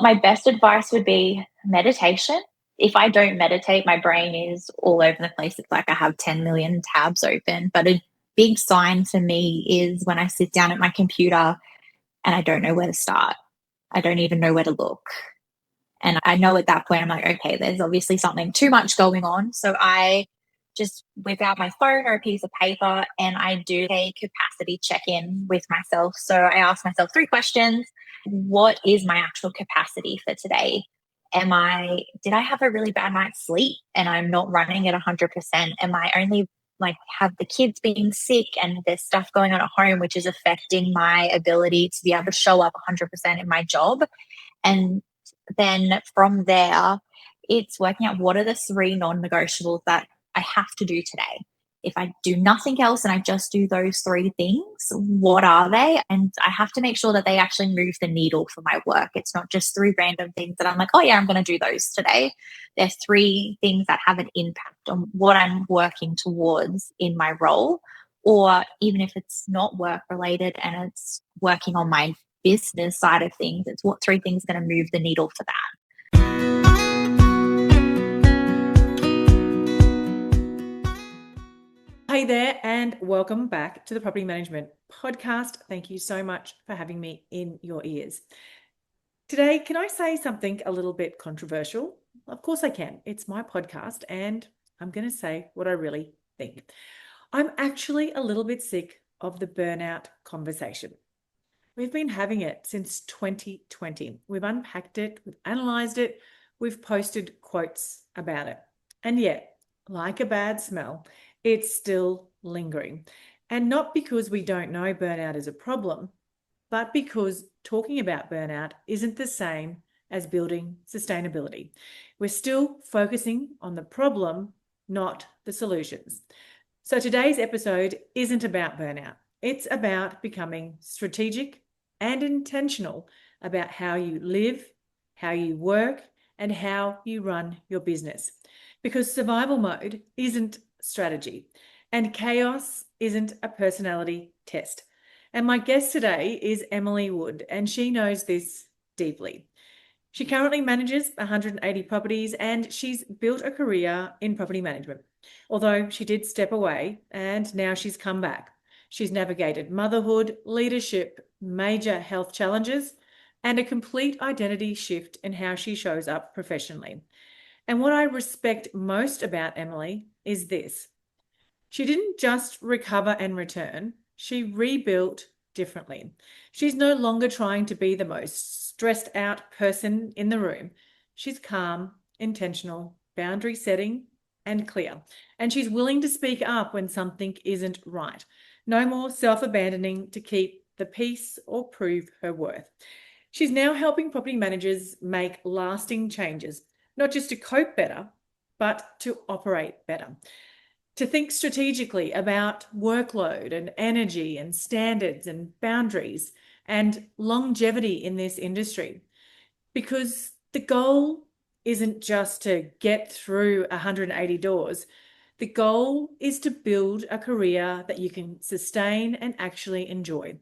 My best advice would be meditation. If I don't meditate, my brain is all over the place. It's like I have 10 million tabs open. But a big sign for me is when I sit down at my computer and I don't know where to start. I don't even know where to look. And I know at that point, I'm like, okay, there's obviously something too much going on. So I just whip out my phone or a piece of paper and I do a capacity check in with myself. So I ask myself 3 questions. What is my actual capacity for today? Did I have a really bad night's sleep and I'm not running at 100%? Am I only like have the kids being sick and there's stuff going on at home, which is affecting my ability to be able to show up 100% in my job? And then from there, it's working out what are the 3 non-negotiables that I have to do today. If I do nothing else and I just do those 3 things, what are they? And I have to make sure that they actually move the needle for my work. It's not just 3 random things that I'm like, oh yeah, I'm going to do those today. There's 3 things that have an impact on what I'm working towards in my role. Or even if it's not work related and it's working on my business side of things, it's what 3 things are going to move the needle for that. Hey there, and welcome back to the Property Management Podcast. Thank you so much for having me in your ears. Today, can I say something a little bit controversial? Of course I can. It's my podcast, and I'm going to say what I really think. I'm actually a little bit sick of the burnout conversation. We've been having it since 2020. We've unpacked it, we've analysed it, we've posted quotes about it. And yet, like a bad smell, it's still lingering. And not because we don't know burnout is a problem, but because talking about burnout isn't the same as building sustainability. We're still focusing on the problem, not the solutions. So today's episode isn't about burnout. It's about becoming strategic and intentional about how you live, how you work, and how you run your business. Because survival mode isn't strategy, and chaos isn't a personality test. And my guest today is Emily Wood, and she knows this deeply. She currently manages 180 properties and she's built a career in property management. Although she did step away and now she's come back. She's navigated motherhood, leadership, major health challenges, and a complete identity shift in how she shows up professionally. And what I respect most about Emily is this. She didn't just recover and return, she rebuilt differently. She's no longer trying to be the most stressed out person in the room. She's calm, intentional, boundary setting, and clear. And she's willing to speak up when something isn't right. No more self-abandoning to keep the peace or prove her worth. She's now helping property managers make lasting changes, not just to cope better, but to operate better. To think strategically about workload and energy and standards and boundaries and longevity in this industry. Because the goal isn't just to get through 180 doors. The goal is to build a career that you can sustain and actually enjoy.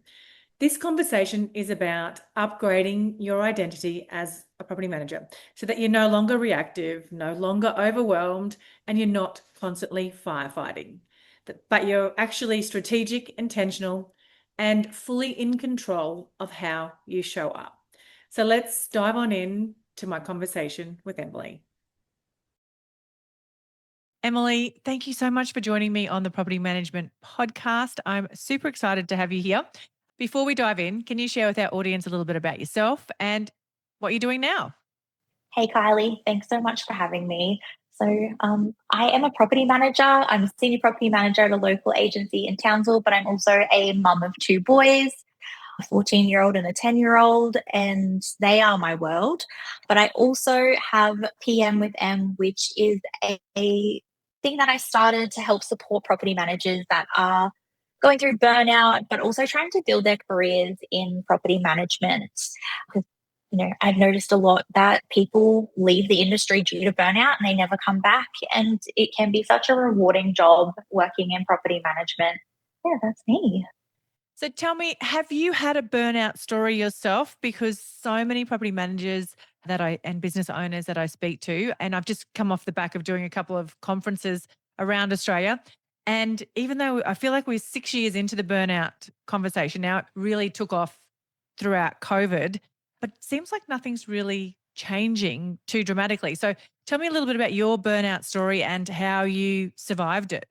This conversation is about upgrading your identity as a property manager so that you're no longer reactive, no longer overwhelmed, and you're not constantly firefighting. But you're actually strategic, intentional, and fully in control of how you show up. So let's dive on in to my conversation with Emily. Emily, thank you so much for joining me on the Property Management Podcast. I'm super excited to have you here. Before we dive in, can you share with our audience a little bit about yourself and what you're doing now? Hey, Kylie, thanks so much for having me. So, I am a property manager. I'm a senior property manager at a local agency in Townsville, but I'm also a mum of 2 boys, a 14-year-old and a 10-year-old, and they are my world. But I also have PM with M, which is a thing that I started to help support property managers that are going through burnout, but also trying to build their careers in property management. Because, I've noticed a lot that people leave the industry due to burnout and they never come back. And it can be such a rewarding job working in property management. Yeah, that's me. So tell me, have you had a burnout story yourself? Because so many property managers and business owners that I speak to. And I've just come off the back of doing a couple of conferences around Australia. And even though I feel like we're 6 years into the burnout conversation now, it really took off throughout COVID, but it seems like nothing's really changing too dramatically. So tell me a little bit about your burnout story and how you survived it.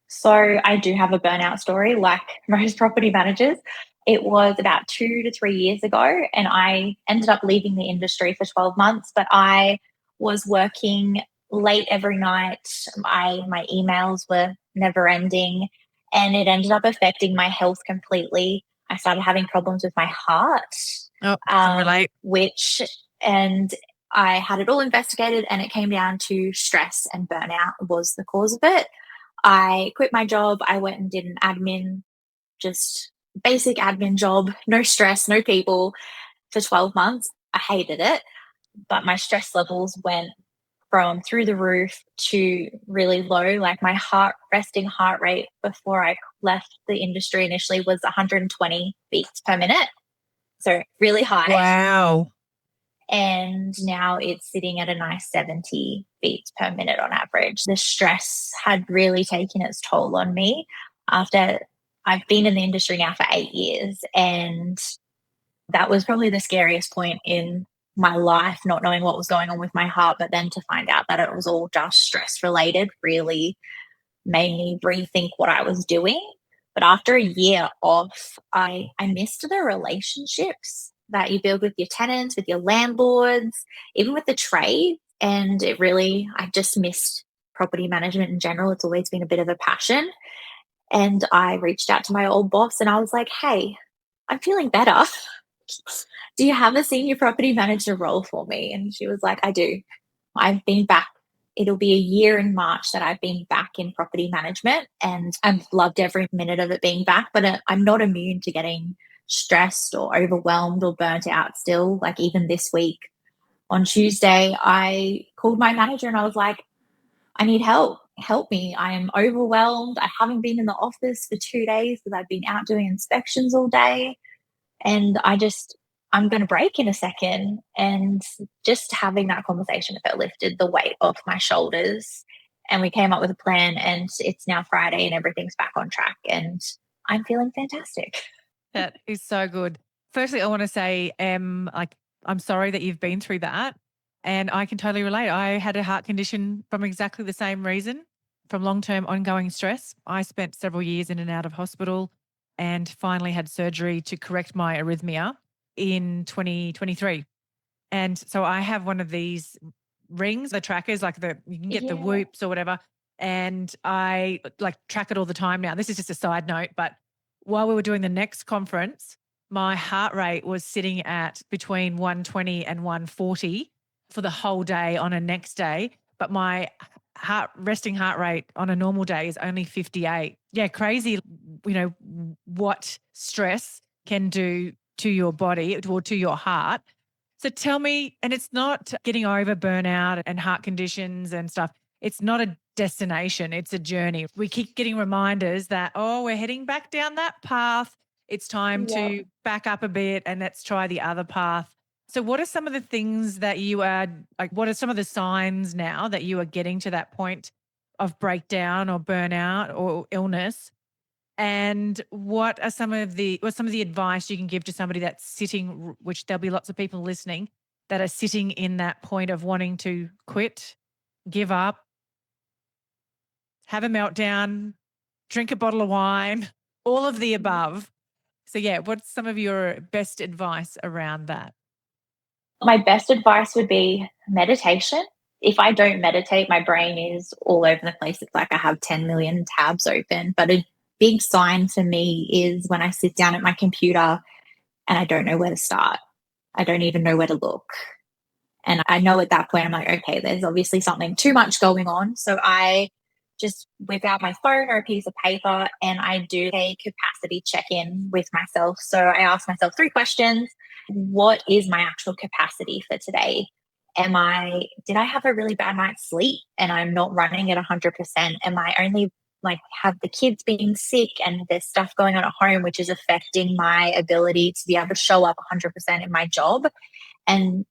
So I do have a burnout story, like most property managers. It was about 2 to 3 years ago, and I ended up leaving the industry for 12 months. But I was working late every night. My emails were never ending, and it ended up affecting my health completely. I started having problems with my heart, Oh, can relate. which and I had it all investigated, and it came down to stress and burnout was the cause of it. I quit my job. I went and did an admin, just basic admin job, no stress, no people for 12 months. I hated it, but my stress levels went from through the roof to really low. Like my resting heart rate before I left the industry initially was 120 beats per minute. So really high. Wow. And now it's sitting at a nice 70 beats per minute on average. The stress had really taken its toll on me after I've been in the industry now for 8 years. And that was probably the scariest point in my life, not knowing what was going on with my heart. But then to find out that it was all just stress related really made me rethink what I was doing. But after a year off, I missed the relationships that you build with your tenants, with your landlords, even with the trade. And I just missed property management in general. It's always been a bit of a passion. And I reached out to my old boss and I was like, hey, I'm feeling better. Do you have a senior property manager role for me? And she was like, I do. I've been back. It'll be a year in March that I've been back in property management, and I've loved every minute of it being back, but I'm not immune to getting stressed or overwhelmed or burnt out still. Like even this week on Tuesday, I called my manager and I was like, I need help. Help me. I am overwhelmed. I haven't been in the office for 2 days because I've been out doing inspections all day. And I'm going to break in a second. And just having that conversation with her lifted the weight off my shoulders. And we came up with a plan, and it's now Friday and everything's back on track. And I'm feeling fantastic. That is so good. Firstly, I want to say, I'm sorry that you've been through that. And I can totally relate. I had a heart condition from exactly the same reason, from long-term ongoing stress. I spent several years in and out of hospital and finally had surgery to correct my arrhythmia in 2023. And so I have one of these rings, the trackers, you can get the Yeah. whoops or whatever. And I track it all the time now. This is just a side note, but while we were doing the next conference, my heart rate was sitting at between 120 and 140 for the whole day on a next day. But my resting heart rate on a normal day is only 58. Yeah, crazy, what stress can do to your body or to your heart. So tell me, and it's not getting over burnout and heart conditions and stuff. It's not a destination, it's a journey. We keep getting reminders that, we're heading back down that path. It's time to back up a bit and let's try the other path. So what are some of the things that what are some of the signs now that you are getting to that point of breakdown or burnout or illness? And what's some of the advice you can give to somebody that's sitting, which there'll be lots of people listening that are sitting in that point of wanting to quit, give up, have a meltdown, drink a bottle of wine, all of the above. So yeah, what's some of your best advice around that? My best advice would be meditation. If I don't meditate, my brain is all over the place. It's like I have 10 million tabs open. But a big sign for me is when I sit down at my computer and I don't know where to start. I don't even know where to look. And I know at that point, I'm like, okay, there's obviously something too much going on. So I just whip out my phone or a piece of paper and I do a capacity check in with myself. So I ask myself 3 questions. What is my actual capacity for today? Did I have a really bad night's sleep and I'm not running at 100%? Am I only have the kids being sick and there's stuff going on at home, which is affecting my ability to be able to show up 100% in my job? And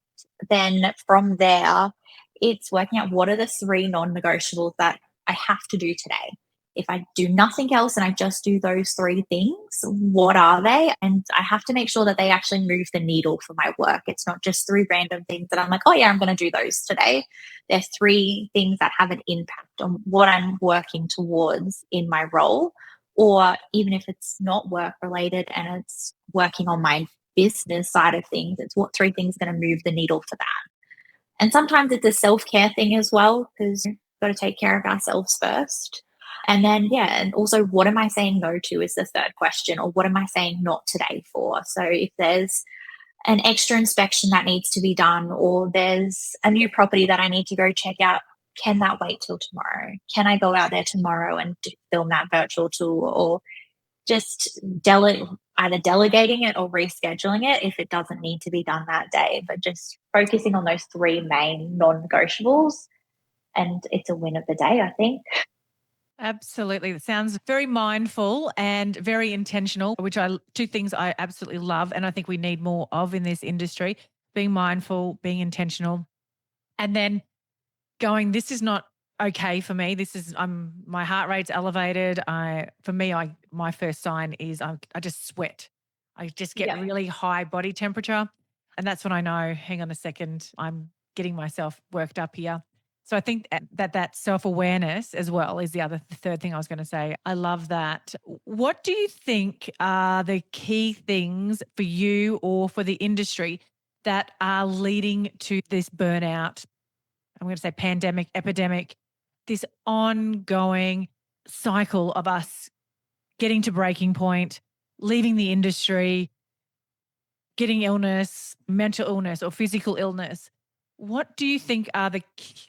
then from there, it's working out what are the three non negotiables that I have to do today. If I do nothing else and I just do those three things, what are they? And I have to make sure that they actually move the needle for my work. It's not just three random things that I'm like, oh, yeah, I'm going to do those today. There's three things that have an impact on what I'm working towards in my role. Or even if it's not work related and it's working on my business side of things, it's what three things are going to move the needle for that. And sometimes it's a self care thing as well, because we've got to take care of ourselves first. And then, yeah, and also what am I saying no to is the third question, or what am I saying not today for? So if there's an extra inspection that needs to be done, or there's a new property that I need to go check out, can that wait till tomorrow? Can I go out there tomorrow and film that virtual tour, or just either delegating it or rescheduling it if it doesn't need to be done that day, but just focusing on those three main non-negotiables, and it's a win of the day, I think. Absolutely. It sounds very mindful and very intentional, which two things I absolutely love. And I think we need more of in this industry: being mindful, being intentional, and then going, this is not okay for me. My heart rate's elevated. My first sign is I just sweat. I just get Yeah. really high body temperature. And that's when I know, hang on a second, I'm getting myself worked up here. So I think that self-awareness as well is the third thing I was going to say. I love that. What do you think are the key things for you or for the industry that are leading to this burnout? I'm going to say pandemic, epidemic, this ongoing cycle of us getting to breaking point, leaving the industry, getting illness, mental illness or physical illness. What do you think are the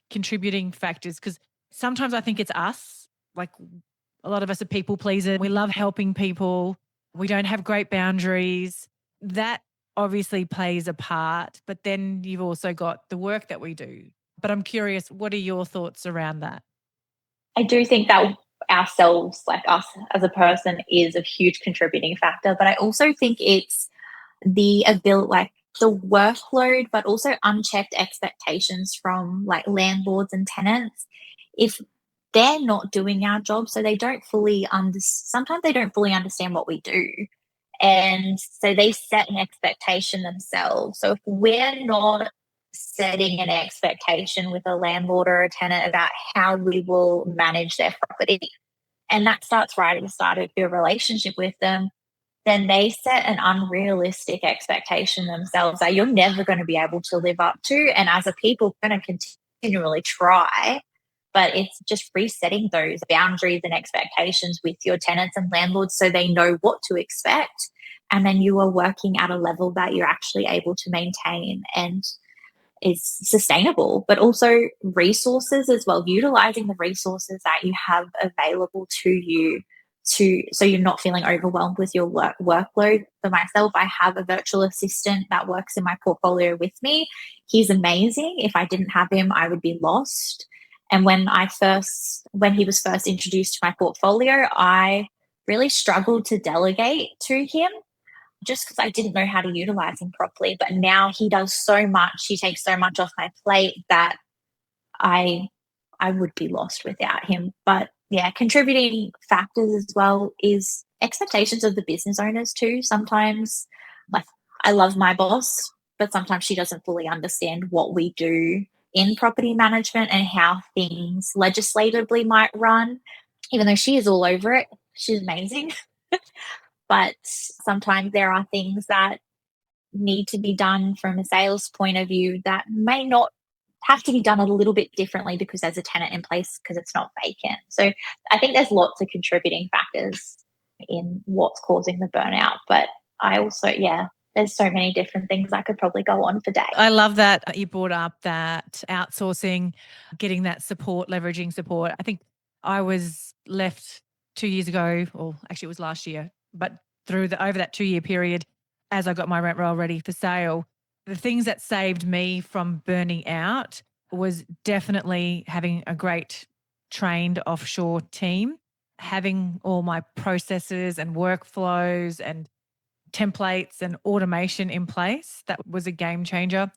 contributing factors? Because sometimes I think it's us. Like, a lot of us are people pleasers. We love helping people. We don't have great boundaries. That obviously plays a part. But then you've also got the work that we do. But I'm curious, what are your thoughts around that? I do think that ourselves, like us as a person, is a huge contributing factor, but I also think it's the ability, like the workload, but also unchecked expectations from like landlords and tenants. If they're not doing our job, so they don't fully sometimes they don't fully understand what we do. And so they set an expectation themselves. So if we're not setting an expectation with a landlord or a tenant about how we will manage their property, and that starts right at the start of your relationship with them, then they set an unrealistic expectation themselves that you're never going to be able to live up to. And as a people, we're going to continually try, but it's just resetting those boundaries and expectations with your tenants and landlords so they know what to expect. And then you are working at a level that you're actually able to maintain and is sustainable, but also resources as well, utilizing the resources that you have available to you so you're not feeling overwhelmed with your workload. For myself, I have a virtual assistant that works in my portfolio with me. He's amazing. If I didn't have him, I would be lost. And when he was first introduced to my portfolio, I really struggled to delegate to him just because I didn't know how to utilize him properly. But now he does so much, he takes so much off my plate that I I would be lost without him. But yeah, contributing factors as well is expectations of the business owners too. Sometimes, like, I love my boss, but sometimes she doesn't fully understand what we do in property management and how things legislatively might run, even though she is all over it. She's amazing. But sometimes there are things that need to be done from a sales point of view that may not have to be done a little bit differently because there's a tenant in place because it's not vacant. So I think there's lots of contributing factors in what's causing the burnout. But I also, yeah, there's so many different things I could probably go on for days. I love that you brought up that outsourcing, getting that support, leveraging support. I think I was left 2 years ago, or actually it was last year, but over that 2-year period, as I got my rent roll ready for sale, the things that saved me from burning out was definitely having a great trained offshore team, having all my processes and workflows and templates and automation in place. That was a game changer.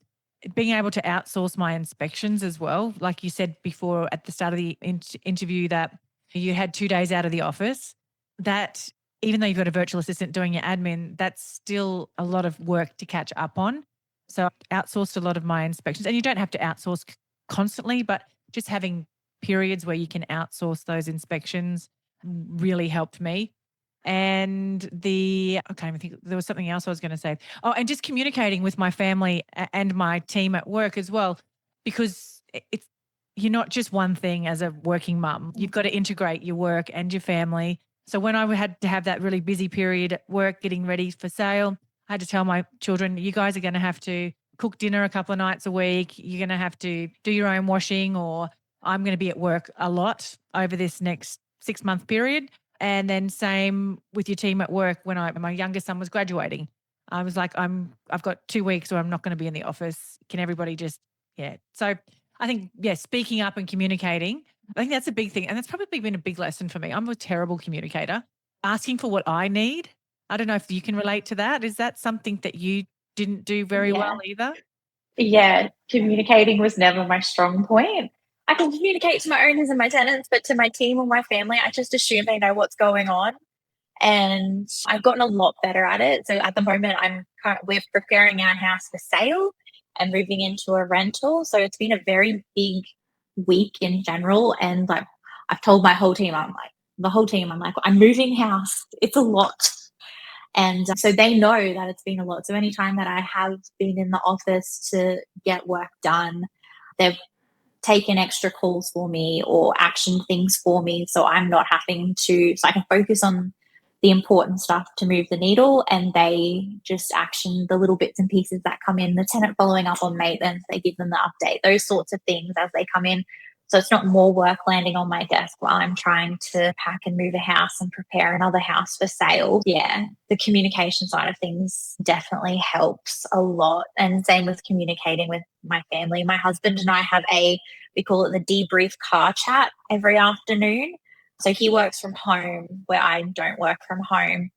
Being able to outsource my inspections as well. Like you said before at the start of the interview, that you had 2 days out of the office, that even though you've got a virtual assistant doing your admin, that's still a lot of work to catch up on. So I outsourced a lot of my inspections, and you don't have to outsource constantly, but just having periods where you can outsource those inspections really helped me. And I can't even think, there was something else I was going to say. Oh, and just communicating with my family and my team at work as well, because you're not just one thing as a working mum. You've got to integrate your work and your family. So when I had to have that really busy period at work getting ready for sale, I had to tell my children, you guys are going to have to cook dinner a couple of nights a week. You're going to have to do your own washing, or I'm going to be at work a lot over this next 6-month period. And then same with your team at work. When my youngest son was graduating, I was like, I've got 2 weeks or I'm not going to be in the office. Can everybody just, yeah. So I think, speaking up and communicating, I think that's a big thing. And that's probably been a big lesson for me. I'm a terrible communicator. Asking for what I need. I don't know if you can relate to that. Is that something that you didn't do very well either? Yeah, communicating was never my strong point. I can communicate to my owners and my tenants, but to my team or my family, I just assume they know what's going on. And I've gotten a lot better at it. So at the moment, we're preparing our house for sale and moving into a rental. So it's been a very big week in general. And like I've told the whole team, I'm like, I'm moving house. It's a lot. And so they know that it's been a lot. So anytime that I have been in the office to get work done, they've taken extra calls for me or action things for me. So I'm not having to, so I can focus on the important stuff to move the needle, and they just action the little bits and pieces that come in. The tenant following up on maintenance, they give them the update, those sorts of things as they come in. So it's not more work landing on my desk while I'm trying to pack and move a house and prepare another house for sale. Yeah, the communication side of things definitely helps a lot. And same with communicating with my family. My husband and I have we call it the debrief car chat every afternoon. So he works from home where I don't work from home.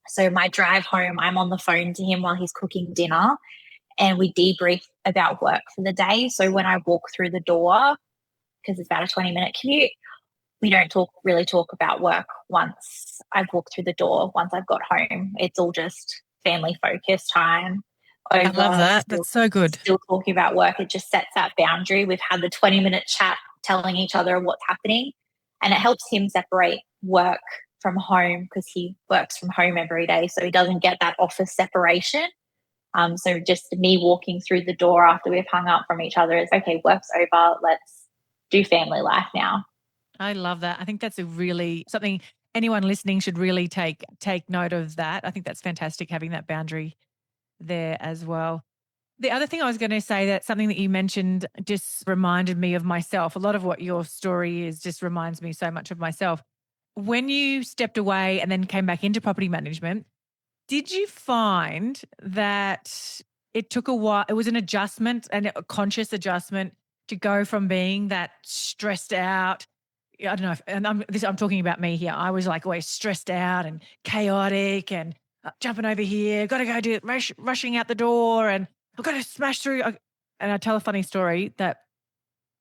So my drive home, I'm on the phone to him while he's cooking dinner, and we debrief about work for the day. So when I walk through the door, because it's about a 20-minute commute, we don't really talk about work once I've walked through the door. Once I've got home, it's all just family focused time. I love that. That's so good. Still talking about work. It just sets that boundary. We've had the 20-minute chat telling each other what's happening, and it helps him separate work from home because he works from home every day. So he doesn't get that office separation. So just me walking through the door after we've hung up from each other is okay, work's over. Let's do family life now. I love that. I think that's something anyone listening should really take note of that. I think that's fantastic, having that boundary there as well. The other thing I was going to say, that something that you mentioned just reminded me of myself. A lot of what your story is just reminds me so much of myself. When you stepped away and then came back into property management, did you find that it took a while? It was an adjustment, and a conscious adjustment, to go from being that stressed out. I don't know if, and I'm talking about me here. I was like always stressed out and chaotic and jumping over here, got to go do it, rushing out the door, and I've got to smash through. And I tell a funny story that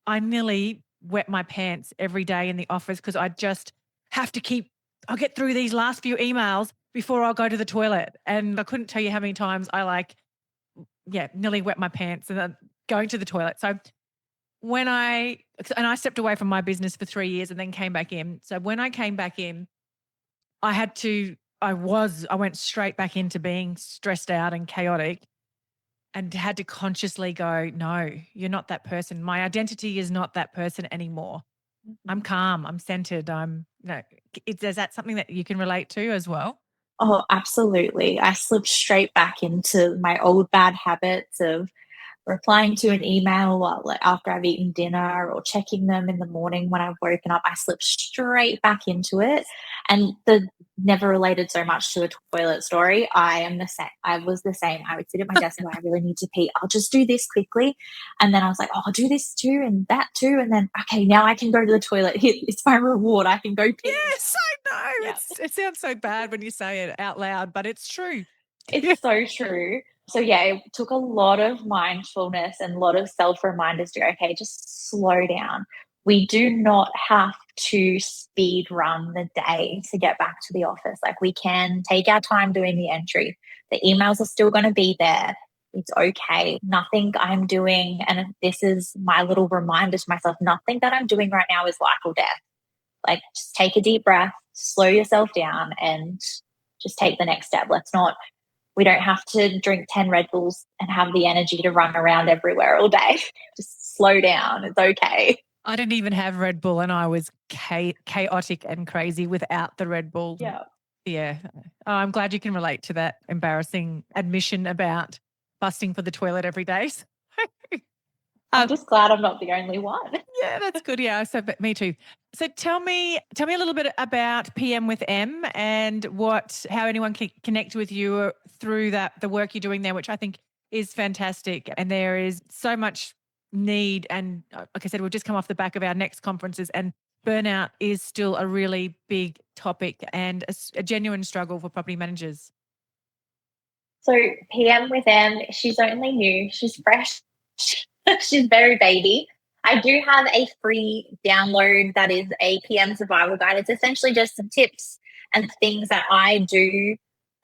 I nearly wet my pants every day in the office because I just have to I'll get through these last few emails before I'll go to the toilet. And I couldn't tell you how many times I nearly wet my pants and then going to the toilet. So I stepped away from my business for 3 years and then came back in. So when I came back in, I went straight back into being stressed out and chaotic, and had to consciously go, no, you're not that person. My identity is not that person anymore. I'm calm. I'm centered. Is that something that you can relate to as well? Oh, absolutely. I slipped straight back into my old bad habits of replying to an email after I've eaten dinner, or checking them in the morning when I've woken up. I slipped straight back into it. And the never related so much to a toilet story. I am the same. I was the same. I would sit at my desk and go, I really need to pee. I'll just do this quickly. And then I was like, oh, I'll do this too and that too. And then, okay, now I can go to the toilet. It's my reward. I can go pee. Yes, I know. Yeah. It sounds so bad when you say it out loud, but it's true. It's so true. So yeah, it took a lot of mindfulness and a lot of self-reminders to go, okay, just slow down. We do not have to speed run the day to get back to the office. Like we can take our time doing the entry. The emails are still going to be there. It's okay. Nothing I'm doing, and this is my little reminder to myself, nothing that I'm doing right now is life or death. Like just take a deep breath, slow yourself down, and just take the next step. We don't have to drink 10 Red Bulls and have the energy to run around everywhere all day. Just slow down. It's okay. I didn't even have Red Bull and I was chaotic and crazy without the Red Bull. Yeah. Yeah. Oh, I'm glad you can relate to that embarrassing admission about busting for the toilet every day. I'm just glad I'm not the only one. Yeah, that's good. Yeah, so but me too. So tell me a little bit about PM with M and how anyone can connect with you through the work you're doing there, which I think is fantastic. And there is so much need. And like I said, we've just come off the back of our next conferences, and burnout is still a really big topic and a genuine struggle for property managers. So PM with M, she's only new. She's fresh. She's very baby. I do have a free download that is a PM survival guide. It's essentially just some tips and things that I do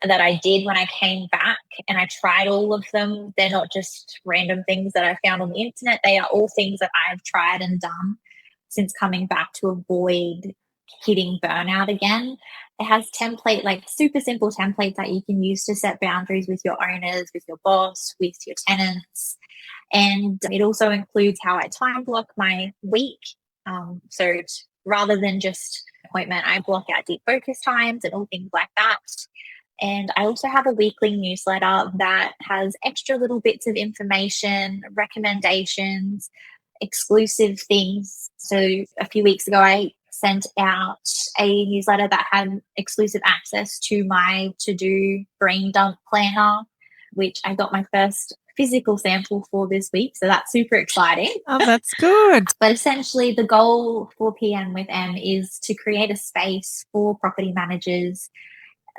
that I did when I came back, and I tried all of them. They're not just random things that I found on the internet. They are all things that I've tried and done since coming back to avoid hitting burnout again. It has like super simple templates that you can use to set boundaries with your owners, with your boss, with your tenants. And it also includes how I time block my week. So rather than just appointment, I block out deep focus times and all things like that. And I also have a weekly newsletter that has extra little bits of information, recommendations, exclusive things. So a few weeks ago, I sent out a newsletter that had exclusive access to my to-do brain dump planner, which I got my first physical sample for this week. So that's super exciting. Oh, that's good. But essentially, the goal for PM with M is to create a space for property managers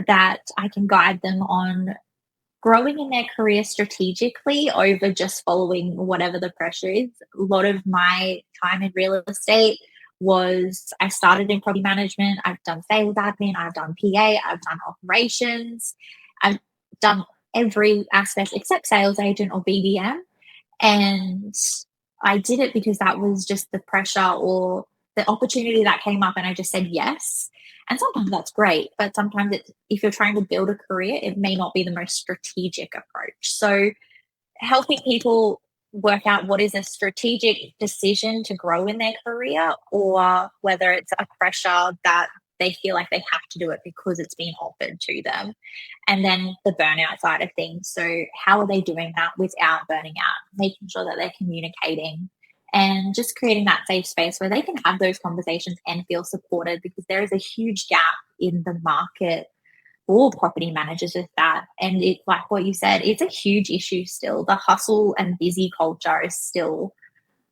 that I can guide them on growing in their career strategically over just following whatever the pressure is. A lot of my time in real estate was I started in property management. I've done sales admin, I've done PA, I've done operations, I've done every aspect except sales agent or BDM. And I did it because that was just the pressure or the opportunity that came up, and I just said yes. And sometimes that's great, but sometimes if you're trying to build a career, it may not be the most strategic approach. So helping people work out what is a strategic decision to grow in their career, or whether it's a pressure that they feel like they have to do it because it's been offered to them. And then the burnout side of things. So how are they doing that without burning out? Making sure that they're communicating and just creating that safe space where they can have those conversations and feel supported, because there is a huge gap in the market for property managers with that. And it, like what you said, it's a huge issue still. The hustle and busy culture is still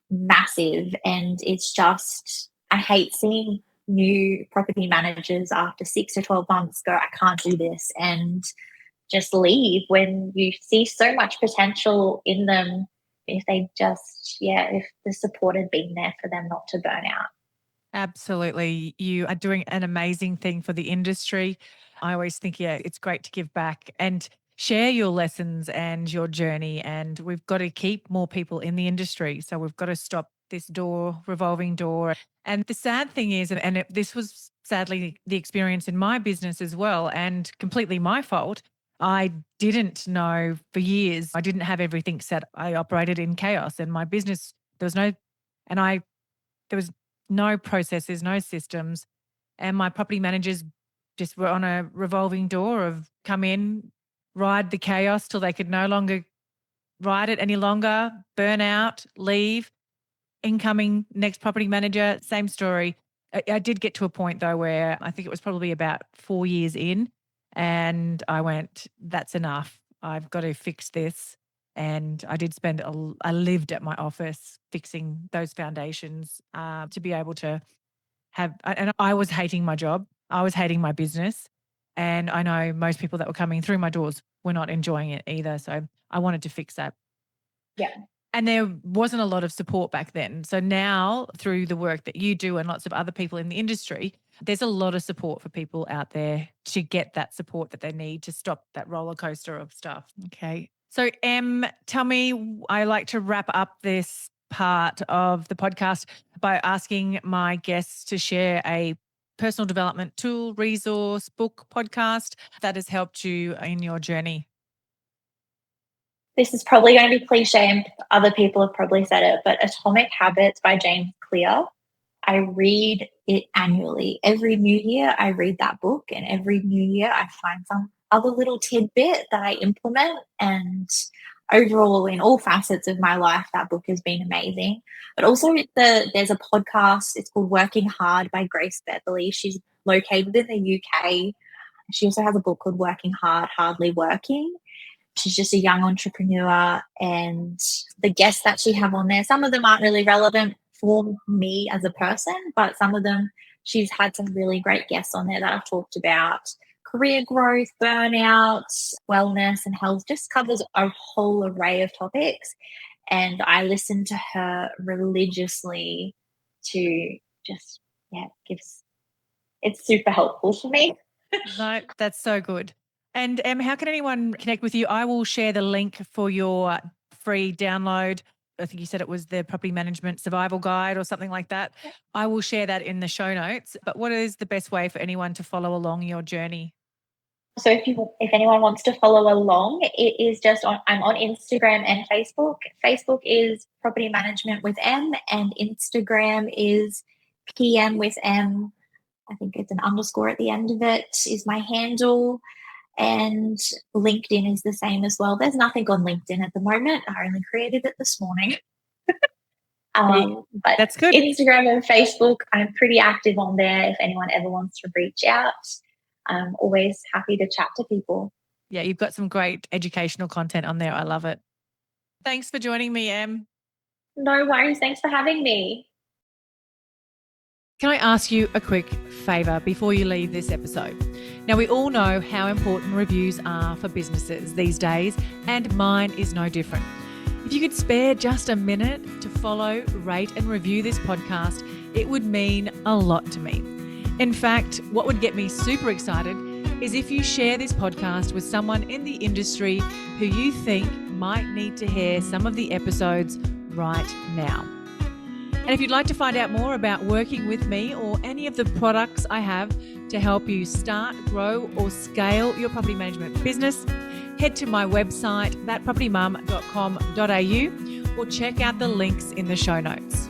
massive. And it's just, I hate seeing new property managers after 6 to 12 months go, I can't do this, and just leave when you see so much potential in them if if the support had been there for them not to burn out. Absolutely. You are doing an amazing thing for the industry. I always think, yeah, it's great to give back and share your lessons and your journey. And we've got to keep more people in the industry. So we've got to stop this revolving door. And the sad thing is, this was sadly the experience in my business as well, and completely my fault. I didn't know for years. I didn't have everything set. I operated in chaos, and my business, there was no processes, no systems. And my property managers just were on a revolving door of come in, ride the chaos till they could no longer ride it any longer, burn out, leave, incoming next property manager, same story. I did get to a point though where I think it was probably about 4 years in, and I went, that's enough. I've got to fix this. And I did I lived at my office fixing those foundations to be able to and I was hating my job. I was hating my business. And I know most people that were coming through my doors were not enjoying it either. So I wanted to fix that. Yeah. And there wasn't a lot of support back then. So now, through the work that you do and lots of other people in the industry, there's a lot of support for people out there to get that support that they need to stop that roller coaster of stuff. Okay. So, tell me, I like to wrap up this part of the podcast by asking my guests to share a personal development tool, resource, book, podcast that has helped you in your journey. This is probably going to be cliche and other people have probably said it, but Atomic Habits by James Clear. I read it annually. Every new year, I read that book, and every new year, I find some other little tidbit that I implement. And overall, in all facets of my life, that book has been amazing. But also, there's a podcast. It's called Working Hard by Grace Beverley. She's located in the UK. She also has a book called Working Hard, Hardly Working. She's just a young entrepreneur, and the guests that she have on there, some of them aren't really relevant for me as a person, but some of them, she's had some really great guests on there that have talked about career growth, burnout, wellness, and health. Just covers a whole array of topics. And I listen to her religiously to just, it's super helpful for me. No, that's so good. And how can anyone connect with you? I will share the link for your free download. I think you said it was the Property Management Survival Guide or something like that. I will share that in the show notes. But what is the best way for anyone to follow along your journey? So if anyone wants to follow along, it is I'm on Instagram and Facebook. Facebook is Property Management with M, and Instagram is PM with M. I think it's an underscore at the end of it is my handle. And LinkedIn is the same as well. There's nothing on LinkedIn at the moment. I only created it this morning. But that's good. Instagram and Facebook, I'm pretty active on there if anyone ever wants to reach out. I'm always happy to chat to people. Yeah, you've got some great educational content on there. I love it. Thanks for joining me, Em. No worries. Thanks for having me. Can I ask you a quick favour before you leave this episode? Now, we all know how important reviews are for businesses these days, and mine is no different. If you could spare just a minute to follow, rate and review this podcast, it would mean a lot to me. In fact, what would get me super excited is if you share this podcast with someone in the industry who you think might need to hear some of the episodes right now. And if you'd like to find out more about working with me or any of the products I have to help you start, grow or scale your property management business, head to my website, thatpropertymum.com.au, or check out the links in the show notes.